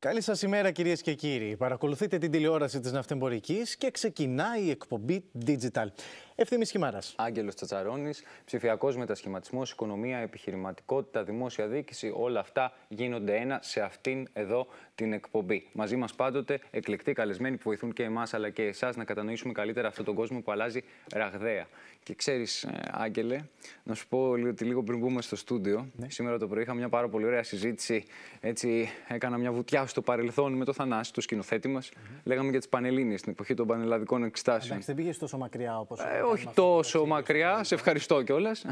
Καλή σας ημέρα κυρίες και κύριοι. Παρακολουθείτε την τηλεόραση της Ναυτεμπορικής και ξεκινάει η εκπομπή Digital. Ευθύμης Χιμάρας. Άγγελος Τσατσαρώνης, ψηφιακός μετασχηματισμός, οικονομία, επιχειρηματικότητα, δημόσια διοίκηση, όλα αυτά γίνονται ένα σε αυτήν εδώ την εκπομπή. Μαζί μας πάντοτε εκλεκτοί καλεσμένοι που βοηθούν και εμάς αλλά και εσάς να κατανοήσουμε καλύτερα αυτόν τον κόσμο που αλλάζει ραγδαία. Και ξέρεις, Άγγελε, να σου πω ότι λίγο πριν μπούμε στο στούντιο, σήμερα το πρωί είχα μια πάρα πολύ ωραία συζήτηση. Έτσι, έκανα μια βουτιά στο παρελθόν με το Θανάση, το σκηνοθέτη μας. Λέγαμε για τις Πανελλήνιες, στην εποχή των πανελλαδικών εξετάσεων. Εντάξει, δεν πήγες τόσο μακριά όπως. Όχι τόσο μακριά, σε ευχαριστώ κιόλας.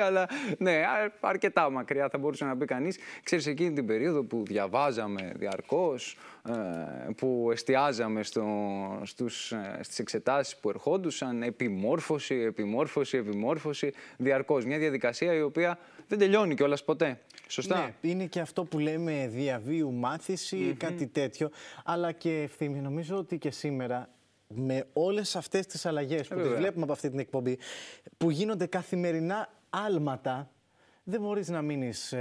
Αλλά ναι, αρκετά μακριά θα μπορούσε να μπει κανείς. Ξέρεις, εκείνη την περίοδο που διαβάζαμε διαρκώς, που εστιάζαμε στις εξετάσεις που ερχόντουσαν, επιμόρφωση, διαρκώς. Μια διαδικασία η οποία δεν τελειώνει κιόλας ποτέ. Σωστά. Ναι, είναι και αυτό που λέμε διαβίου μάθηση, κάτι τέτοιο. Αλλά και Ευθύμη, νομίζω ότι και σήμερα, με όλες αυτές τις αλλαγές που τις βλέπουμε από αυτή την εκπομπή, που γίνονται καθημερινά άλματα, δεν μπορείς να μείνεις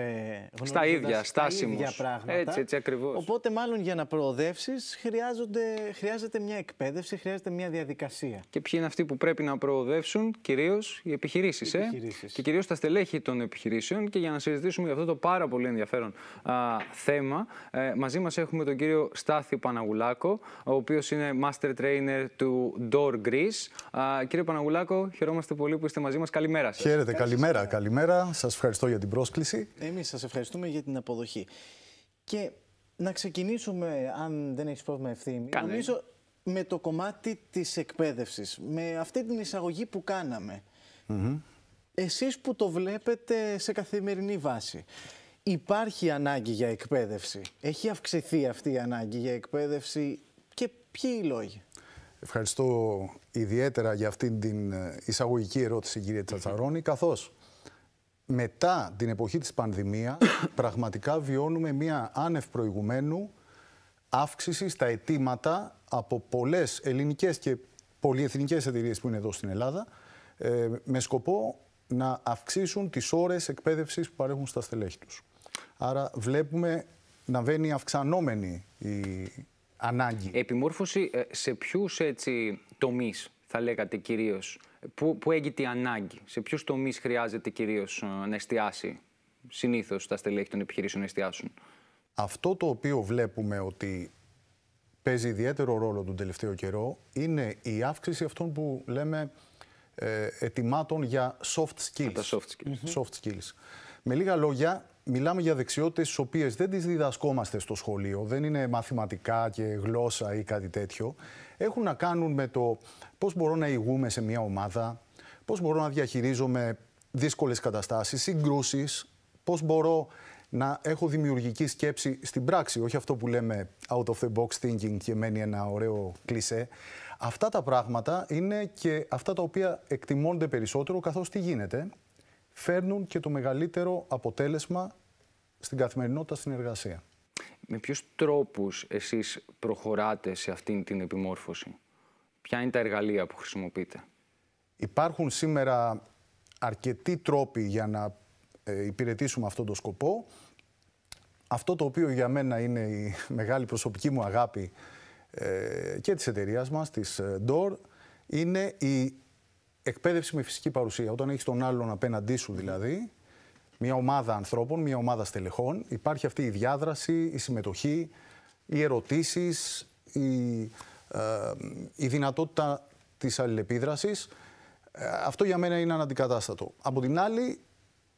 στα ίδια, στάσιμος. πράγματα. Έτσι ακριβώς. Οπότε, μάλλον για να προοδεύσεις, χρειάζεται μια εκπαίδευση, χρειάζεται μια διαδικασία. Και ποιοι είναι αυτοί που πρέπει να προοδεύσουν? Κυρίως οι επιχειρήσεις. Και κυρίως τα στελέχη των επιχειρήσεων. Και για να συζητήσουμε για αυτό το πάρα πολύ ενδιαφέρον θέμα, μαζί μας έχουμε τον κύριο Στάθη Παναγουλάκο, ο οποίος είναι Master Trainer του Door Greece. Κύριε Παναγουλάκο, χαιρόμαστε πολύ που είστε μαζί μας. Καλημέρα σας. Χαίρετε, καλημέρα. Σας ευχαριστώ για την πρόσκληση. Εμείς σας ευχαριστούμε για την αποδοχή. Και να ξεκινήσουμε, αν δεν έχεις πρόβλημα, Ευθύμη, νομίζω με το κομμάτι της εκπαίδευσης, με αυτή την εισαγωγή που κάναμε. Εσείς που το βλέπετε σε καθημερινή βάση, υπάρχει ανάγκη για εκπαίδευση? Έχει αυξηθεί αυτή η ανάγκη για εκπαίδευση και ποιοι οι λόγοι? Ευχαριστώ ιδιαίτερα για αυτή την εισαγωγική ερώτηση, κύριε Τσατσαρώνη, καθώς μετά την εποχή της πανδημίας πραγματικά βιώνουμε μία άνευ προηγουμένου αύξηση στα αιτήματα από πολλές ελληνικές και πολυεθνικές εταιρείες που είναι εδώ στην Ελλάδα, με σκοπό να αυξήσουν τις ώρες εκπαίδευσης που παρέχουν στα στελέχη τους. Άρα βλέπουμε να βαίνει αυξανόμενη η ανάγκη. Επιμόρφωση σε ποιους τομείς θα λέγατε κυρίως? Πού έγκυται η ανάγκη? Σε ποιους τομείς χρειάζεται κυρίως να εστιάσει συνήθως τα στελέχη των επιχειρήσεων να εστιάσουν? Αυτό το οποίο βλέπουμε ότι παίζει ιδιαίτερο ρόλο τον τελευταίο καιρό είναι η αύξηση αυτών που λέμε ετοιμάτων για soft skills. Soft skills. Με λίγα λόγια, μιλάμε για δεξιότητες τις οποίες δεν τις διδασκόμαστε στο σχολείο, δεν είναι μαθηματικά και γλώσσα ή κάτι τέτοιο. Έχουν να κάνουν με το πώς μπορώ να ηγούμε σε μια ομάδα, πώς μπορώ να διαχειρίζομαι δύσκολες καταστάσεις, συγκρούσεις, πώς μπορώ να έχω δημιουργική σκέψη στην πράξη, όχι αυτό που λέμε out of the box thinking και μένει ένα ωραίο κλισέ. Αυτά τα πράγματα είναι και αυτά τα οποία εκτιμώνται περισσότερο, καθώς τι γίνεται? Φέρνουν και το μεγαλύτερο αποτέλεσμα στην καθημερινότητα στην εργασία. Με ποιους τρόπους εσείς προχωράτε σε αυτήν την επιμόρφωση? Ποια είναι τα εργαλεία που χρησιμοποιείτε? Υπάρχουν σήμερα αρκετοί τρόποι για να υπηρετήσουμε αυτόν τον σκοπό. Αυτό το οποίο για μένα είναι η μεγάλη προσωπική μου αγάπη και της εταιρείας μας, της Door, είναι η εκπαίδευση με φυσική παρουσία. Όταν έχεις τον άλλον απέναντί σου δηλαδή, μια ομάδα ανθρώπων, μια ομάδα στελεχών, υπάρχει αυτή η διάδραση, η συμμετοχή, οι ερωτήσεις, η δυνατότητα της αλληλεπίδρασης. Αυτό για μένα είναι αναντικατάστατο. Από την άλλη,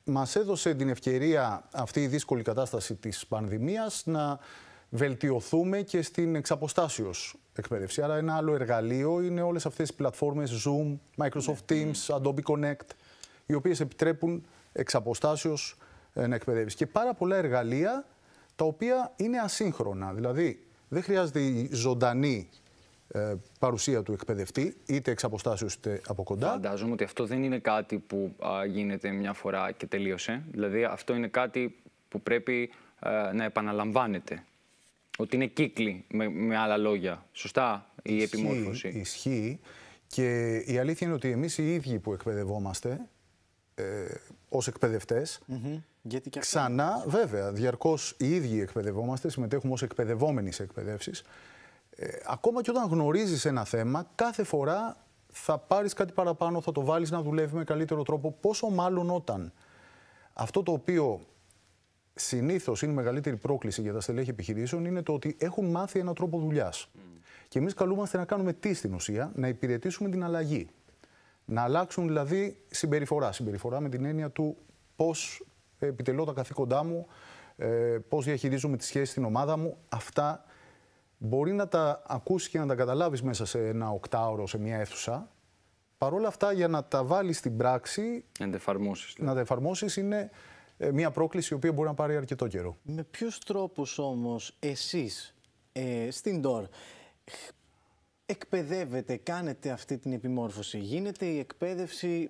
μας έδωσε την ευκαιρία αυτή η δύσκολη κατάσταση της πανδημίας να βελτιωθούμε και στην εξαποστάσεως εκπαίδευση. Άρα ένα άλλο εργαλείο είναι όλες αυτές οι πλατφόρμες Zoom, Microsoft Teams, Adobe Connect, οι οποίες επιτρέπουν εξαποστάσεως να εκπαιδεύεις. Και πάρα πολλά εργαλεία τα οποία είναι ασύγχρονα. Δηλαδή δεν χρειάζεται η ζωντανή παρουσία του εκπαιδευτή, είτε εξαποστάσεως είτε από κοντά. Φαντάζομαι ότι αυτό δεν είναι κάτι που γίνεται μια φορά και τελείωσε. Δηλαδή αυτό είναι κάτι που πρέπει να επαναλαμβάνεται. Ότι είναι κύκλοι, με άλλα λόγια. Σωστά, η επιμόρφωση. Ισχύει. Και η αλήθεια είναι ότι εμείς οι ίδιοι που εκπαιδευόμαστε ως εκπαιδευτές, Γιατί και ξανά, βέβαια, διαρκώς οι ίδιοι εκπαιδευόμαστε, συμμετέχουμε ως εκπαιδευόμενοι σε εκπαιδεύσεις. Ακόμα και όταν γνωρίζεις ένα θέμα, κάθε φορά θα πάρεις κάτι παραπάνω, θα το βάλεις να δουλεύει με καλύτερο τρόπο. Πόσο μάλλον όταν αυτό το οποίο συνήθως είναι η μεγαλύτερη πρόκληση για τα στελέχη επιχειρήσεων είναι το ότι έχουν μάθει έναν τρόπο δουλειάς. Και εμείς καλούμαστε να κάνουμε τι στην ουσία? Να υπηρετήσουμε την αλλαγή. Να αλλάξουν δηλαδή συμπεριφορά. Συμπεριφορά με την έννοια του πώς επιτελώ τα καθήκοντά μου, πώς διαχειρίζομαι τη σχέση στην ομάδα μου. Αυτά μπορεί να τα ακούσεις και να τα καταλάβεις μέσα σε ένα οκτάωρο, σε μια αίθουσα. Παρ' όλα αυτά, για να τα βάλεις στην πράξη, να τα εφαρμόσεις είναι μια πρόκληση η οποία μπορεί να πάρει αρκετό καιρό. Με ποιους τρόπους όμως εσείς στην DOR εκπαιδεύετε, κάνετε αυτή την επιμόρφωση? Γίνεται η εκπαίδευση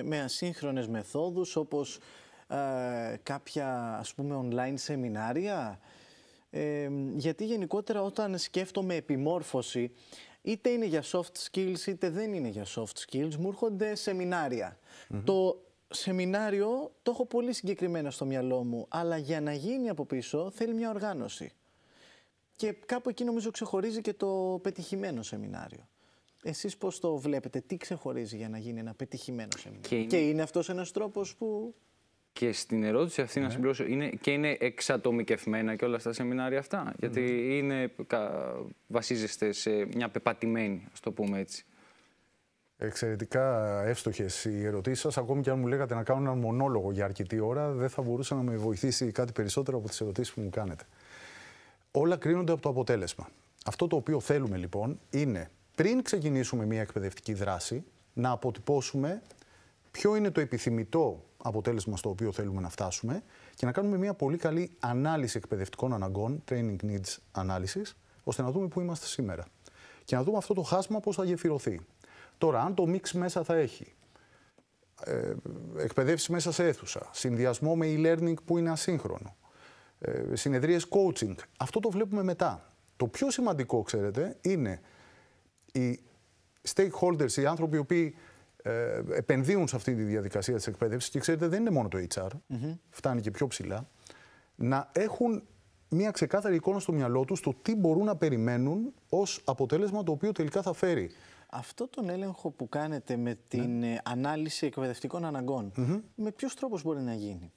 με ασύγχρονες μεθόδους, όπως κάποια ας πούμε online σεμινάρια? Γιατί γενικότερα όταν σκέφτομαι επιμόρφωση, είτε είναι για soft skills είτε δεν είναι για soft skills, μου έρχονται σεμινάρια. Το σεμινάριο το έχω πολύ συγκεκριμένα στο μυαλό μου, αλλά για να γίνει από πίσω θέλει μια οργάνωση. Και κάπου εκεί νομίζω ξεχωρίζει και το πετυχημένο σεμινάριο. Εσείς πώς το βλέπετε, τι ξεχωρίζει για να γίνει ένα πετυχημένο σεμινάριο? Και είναι αυτός ένας τρόπος που... Και στην ερώτηση αυτή να συμπληρώσω, είναι εξατομικευμένα και όλα στα σεμινάρια αυτά? Γιατί βασίζεστε σε μια πεπατημένη, ας το πούμε έτσι. Εξαιρετικά εύστοχες οι ερωτήσεις σας. Ακόμη και αν μου λέγατε να κάνω έναν μονόλογο για αρκετή ώρα, δεν θα μπορούσα να με βοηθήσει κάτι περισσότερο από τις ερωτήσεις που μου κάνετε. Όλα κρίνονται από το αποτέλεσμα. Αυτό το οποίο θέλουμε λοιπόν είναι, πριν ξεκινήσουμε μια εκπαιδευτική δράση, να αποτυπώσουμε ποιο είναι το επιθυμητό αποτέλεσμα στο οποίο θέλουμε να φτάσουμε και να κάνουμε μια πολύ καλή ανάλυση εκπαιδευτικών αναγκών, training needs analysis, ώστε να δούμε πού είμαστε σήμερα. Και να δούμε αυτό το χάσμα πώς θα γεφυρωθεί. Τώρα, αν το mix μέσα θα έχει εκπαιδεύσεις μέσα σε αίθουσα, συνδυασμό με e-learning που είναι ασύγχρονο, συνεδρίες coaching, αυτό το βλέπουμε μετά. Το πιο σημαντικό, ξέρετε, είναι οι stakeholders, οι άνθρωποι οι οποίοι επενδύουν σε αυτή τη διαδικασία της εκπαίδευσης, και ξέρετε δεν είναι μόνο το HR, φτάνει και πιο ψηλά, να έχουν μια ξεκάθαρη εικόνα στο μυαλό τους το τι μπορούν να περιμένουν ως αποτέλεσμα το οποίο τελικά θα φέρει. Αυτό τον έλεγχο που κάνετε με την ανάλυση εκπαιδευτικών αναγκών, με ποιους τρόπους μπορεί να γίνει?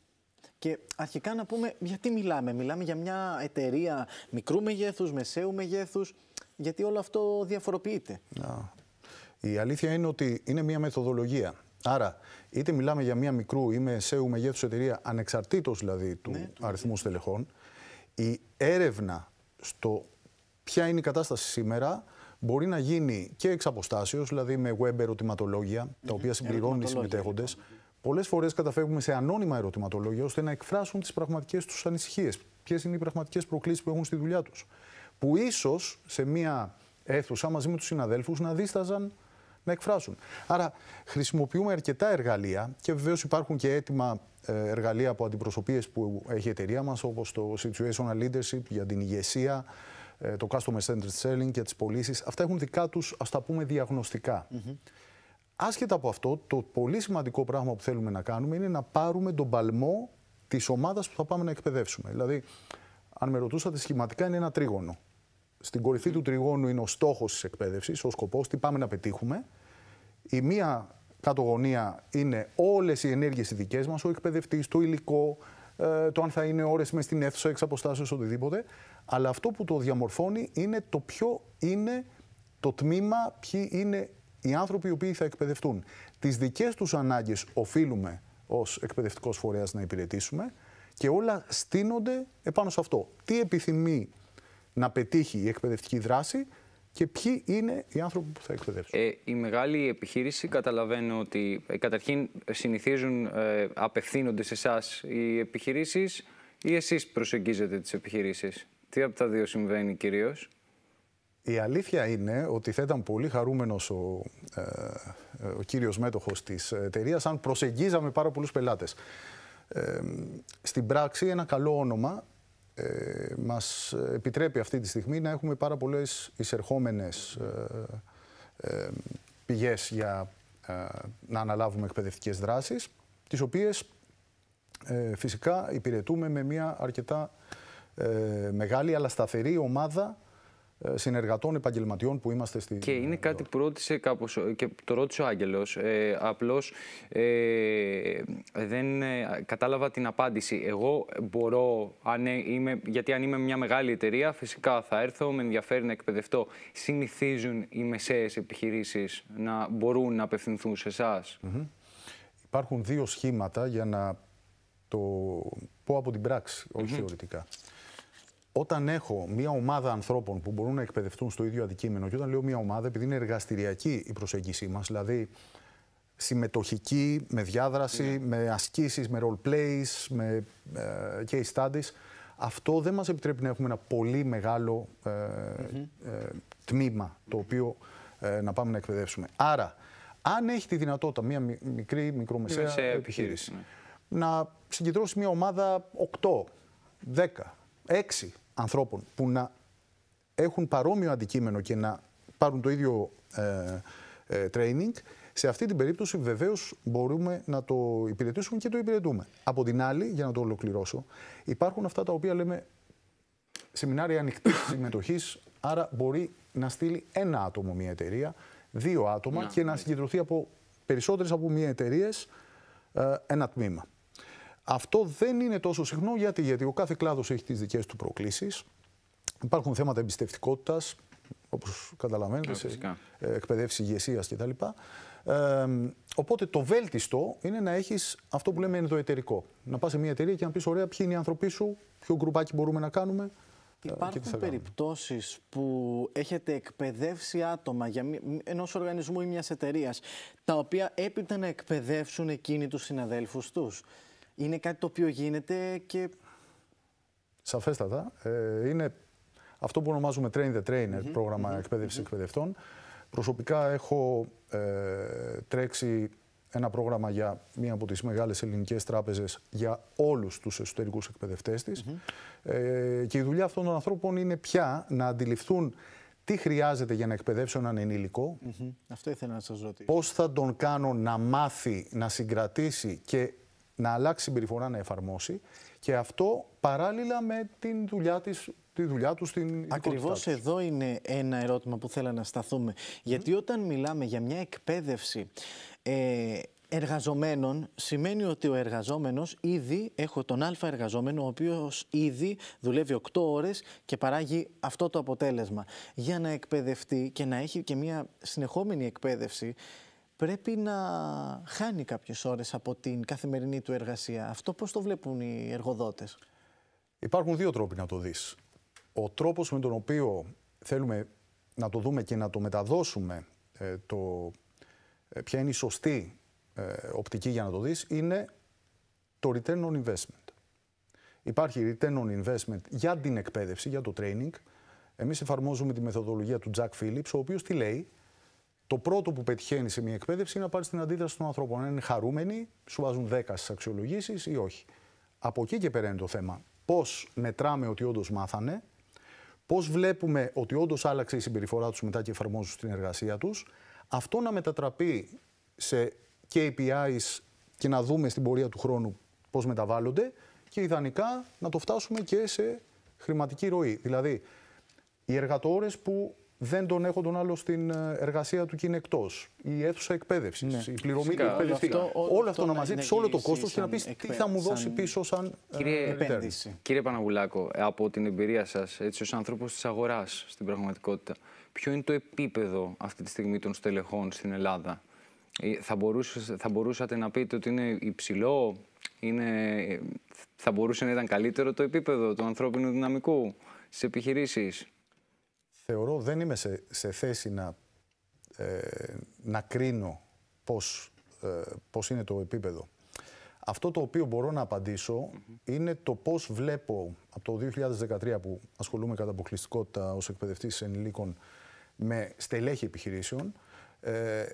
Και αρχικά να πούμε γιατί μιλάμε. Μιλάμε για μια εταιρεία μικρού μεγέθους, μεσαίου μεγέθους, γιατί όλο αυτό διαφοροποιείται. Η αλήθεια είναι ότι είναι μια μεθοδολογία. Άρα, είτε μιλάμε για μια μικρού ή μεσαίου μεγέθους εταιρεία, ανεξαρτήτως δηλαδή του αριθμού στελεχών, η έρευνα στο ποια είναι η κατάσταση σήμερα μπορεί να γίνει και εξ αποστάσεως, δηλαδή με web ερωτηματολόγια, τα οποία συμπληρώνουν οι συμμετέχοντες. Πολλές φορές καταφεύγουμε σε ανώνυμα ερωτηματολόγια ώστε να εκφράσουν τις πραγματικές τους ανησυχίες. Ποιες είναι οι πραγματικές προκλήσεις που έχουν στη δουλειά τους. Που ίσως σε μια αίθουσα μαζί με τους συναδέλφους να δίσταζαν να εκφράσουν. Άρα χρησιμοποιούμε αρκετά εργαλεία και βεβαίως υπάρχουν και έτοιμα εργαλεία από αντιπροσωπείες που έχει η εταιρεία μας, όπως το Situational Leadership για την ηγεσία, το Customer Centered Selling για τις πωλήσεις. Αυτά έχουν δικά τους, ας τα πούμε, διαγνωστικά. Άσχετα από αυτό, το πολύ σημαντικό πράγμα που θέλουμε να κάνουμε είναι να πάρουμε τον παλμό της ομάδας που θα πάμε να εκπαιδεύσουμε. Δηλαδή, αν με ρωτούσατε, σχηματικά είναι ένα τρίγωνο. Στην κορυφή του τριγώνου είναι ο στόχος της εκπαίδευσης, ο σκοπός, τι πάμε να πετύχουμε. Η μία κάτω γωνία είναι όλες οι ενέργειες οι δικές μας, ο εκπαιδευτής, το υλικό, το αν θα είναι ώρες μες στην αίθουσα, εξ αποστάσεως, οτιδήποτε. Αλλά αυτό που το διαμορφώνει είναι το ποιο είναι το τμήμα, ποιοι είναι οι άνθρωποι οι οποίοι θα εκπαιδευτούν. Τις δικές τους ανάγκες οφείλουμε ως εκπαιδευτικός φορέας να υπηρετήσουμε και όλα στείνονται επάνω σε αυτό. Τι επιθυμεί να πετύχει η εκπαιδευτική δράση και ποιοι είναι οι άνθρωποι που θα εκπαιδεύσουν. Η μεγάλη επιχείρηση, καταλαβαίνω ότι καταρχήν συνηθίζουν, απευθύνονται σε εσάς οι επιχειρήσεις ή εσείς προσεγγίζετε τις επιχειρήσεις? Τι από τα δύο συμβαίνει κυρίως? Η αλήθεια είναι ότι θα ήταν πολύ χαρούμενος ο κύριος μέτοχος της εταιρείας αν προσεγγίζαμε πάρα πολλούς πελάτες. Στην πράξη ένα καλό όνομα μας επιτρέπει αυτή τη στιγμή να έχουμε πάρα πολλές εισερχόμενες πηγές για να αναλάβουμε εκπαιδευτικές δράσεις, τις οποίες φυσικά υπηρετούμε με μια αρκετά μεγάλη αλλά σταθερή ομάδα συνεργατών επαγγελματιών που είμαστε στη... Και είναι κάτι που ρώτησε κάπως, και το ρώτησε ο Άγγελος, απλώς δεν κατάλαβα την απάντηση. Εγώ μπορώ, γιατί αν είμαι μια μεγάλη εταιρεία, φυσικά θα έρθω, με ενδιαφέρει να εκπαιδευτώ. Συνηθίζουν οι μεσαίες επιχειρήσεις να μπορούν να απευθυνθούν σε εσάς? Υπάρχουν δύο σχήματα για να το πω από την πράξη, όχι θεωρητικά. Όταν έχω μια ομάδα ανθρώπων που μπορούν να εκπαιδευτούν στο ίδιο αντικείμενο, και όταν λέω μια ομάδα, επειδή είναι εργαστηριακή η προσέγγιση μας, δηλαδή συμμετοχική, με διάδραση, με ασκήσεις, με role plays, με case studies, αυτό δεν μας επιτρέπει να έχουμε ένα πολύ μεγάλο τμήμα το οποίο να πάμε να εκπαιδεύσουμε. Άρα, αν έχει τη δυνατότητα μια μικρομεσαία επιχείρηση να συγκεντρώσει μια ομάδα 8, 10, 6 ανθρώπων που να έχουν παρόμοιο αντικείμενο και να πάρουν το ίδιο training, σε αυτή την περίπτωση βεβαίως μπορούμε να το υπηρετήσουμε και το υπηρετούμε. Από την άλλη, για να το ολοκληρώσω, υπάρχουν αυτά τα οποία λέμε σεμινάρια ανοιχτής συμμετοχής, άρα μπορεί να στείλει ένα άτομο μια εταιρεία, 2 άτομα και να συγκεντρωθεί από περισσότερες από μια εταιρείες ένα τμήμα. Αυτό δεν είναι τόσο συχνό γιατί ο κάθε κλάδος έχει τις δικές του προκλήσεις. Υπάρχουν θέματα εμπιστευτικότητας, όπως καταλαβαίνετε, σε εκπαιδεύσεις ηγεσίας κτλ. Οπότε το βέλτιστο είναι να έχεις αυτό που λέμε ενδοεταιρικό. Να πας σε μια εταιρεία και να πεις: ωραία, ποιοι είναι οι άνθρωποι σου, ποιο γκρουπάκι μπορούμε να κάνουμε. Υπάρχουν περιπτώσεις που έχετε εκπαιδεύσει άτομα ενός οργανισμού ή μιας εταιρείας, τα οποία έπειτα να εκπαιδεύσουν εκείνοι τους συναδέλφους τους? Είναι κάτι το οποίο γίνεται και... Σαφέστατα. Είναι αυτό που ονομάζουμε Train the Trainer, πρόγραμμα εκπαίδευσης εκπαιδευτών. Προσωπικά έχω τρέξει ένα πρόγραμμα για μία από τις μεγάλες ελληνικές τράπεζες για όλους τους εσωτερικούς εκπαιδευτές της. Και η δουλειά αυτών των ανθρώπων είναι πια να αντιληφθούν τι χρειάζεται για να εκπαιδεύσω έναν ενήλικο. Αυτό ήθελα να σας ρωτήσω. Πώς θα τον κάνω να μάθει, να συγκρατήσει και να αλλάξει συμπεριφορά, να εφαρμόσει. Και αυτό παράλληλα με τη δουλειά του στην Ακριβώς εδώ είναι ένα ερώτημα που θέλω να σταθούμε. Γιατί όταν μιλάμε για μια εκπαίδευση εργαζομένων, σημαίνει ότι ο εργαζόμενος ήδη, έχω τον α εργαζόμενο, ο οποίος ήδη δουλεύει 8 ώρες και παράγει αυτό το αποτέλεσμα. Για να εκπαιδευτεί και να έχει και μια συνεχόμενη εκπαίδευση, πρέπει να χάνει κάποιες ώρες από την καθημερινή του εργασία. Αυτό πώς το βλέπουν οι εργοδότες? Υπάρχουν δύο τρόποι να το δεις. Ο τρόπος με τον οποίο θέλουμε να το δούμε και να το μεταδώσουμε, ποια είναι η σωστή οπτική για να το δεις, είναι το return on investment. Υπάρχει return on investment για την εκπαίδευση, για το training. Εμείς εφαρμόζουμε τη μεθοδολογία του Jack Phillips, ο οποίος τι λέει? Το πρώτο που πετυχαίνει σε μια εκπαίδευση είναι να πάρεις την αντίδραση των ανθρώπων. Αν είναι χαρούμενοι, σου βάζουν 10 στις αξιολογήσεις ή όχι. Από εκεί και πέρα είναι το θέμα. Πώς μετράμε ότι όντως μάθανε, πώς βλέπουμε ότι όντως άλλαξε η συμπεριφορά τους μετά και εφαρμόζουν στην εργασία τους. Αυτό να μετατραπεί σε KPIs και να δούμε στην πορεία του χρόνου πώς μεταβάλλονται και ιδανικά να το φτάσουμε και σε χρηματική ροή. Δηλαδή, οι εργατόρες που δεν τον έχω τον άλλο στην εργασία του και είναι εκτός, η αίθουσα εκπαίδευσης, η πληρωμή του εκπαιδευτή. Όλο αυτό να μαζέψει όλο το κόστος και να πεις τι θα μου δώσει πίσω σαν επένδυση. Κύριε Παναγουλάκο, από την εμπειρία σας, έτσι ως άνθρωπος της αγοράς στην πραγματικότητα, ποιο είναι το επίπεδο αυτή τη στιγμή των στελεχών στην Ελλάδα? Θα μπορούσατε να πείτε ότι είναι υψηλό, θα μπορούσε να ήταν καλύτερο το επίπεδο του ανθρώπινου δυναμικού στις επιχειρήσεις? Θεωρώ δεν είμαι σε θέση να κρίνω πώς είναι το επίπεδο. Αυτό το οποίο μπορώ να απαντήσω είναι το πώς βλέπω από το 2013 που ασχολούμαι κατά αποκλειστικότητα ως εκπαιδευτής ενηλίκων με στελέχη επιχειρήσεων,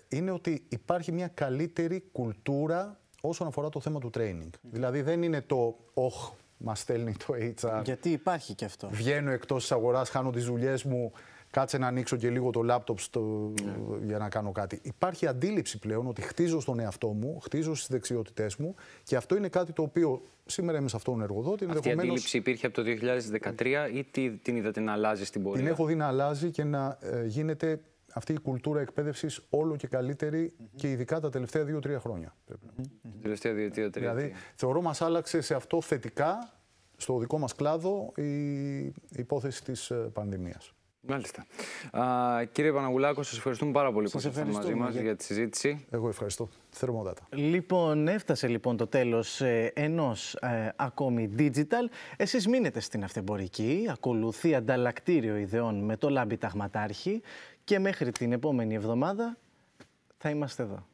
είναι ότι υπάρχει μια καλύτερη κουλτούρα όσον αφορά το θέμα του training. Δηλαδή δεν είναι το μας στέλνει το HR. Γιατί υπάρχει και αυτό. Βγαίνω εκτός της αγοράς, χάνω τις δουλειές μου, κάτσε να ανοίξω και λίγο το λάπτοπ για να κάνω κάτι. Υπάρχει αντίληψη πλέον ότι χτίζω στον εαυτό μου, χτίζω στις δεξιότητές μου και αυτό είναι κάτι το οποίο σήμερα είμαι σε αυτόν τον εργοδότη. Αυτή η αντίληψη υπήρχε από το 2013 ή την είδατε να αλλάζει στην πορεία? Την έχω δει να αλλάζει και να γίνεται αυτή η κουλτούρα εκπαίδευσης όλο και καλύτερη και ειδικά τα τελευταία 2-3 χρόνια. Τα τελευταία 2-3 Δηλαδή, θεωρώ μας άλλαξε σε αυτό θετικά, στο δικό μας κλάδο, η υπόθεση της πανδημίας. Μάλιστα. Κύριε Παναγουλάκο, σας ευχαριστούμε πάρα πολύ που ήσασταν μαζί μας για τη συζήτηση. Εγώ ευχαριστώ. Θερμότατα. Λοιπόν, έφτασε λοιπόν το τέλος ενός ακόμη digital. Εσείς μείνετε στην Αυτεμπορική, ακολουθεί ανταλλακτήριο ιδεών με το Λάμπη Ταγματάρχη και μέχρι την επόμενη εβδομάδα θα είμαστε εδώ.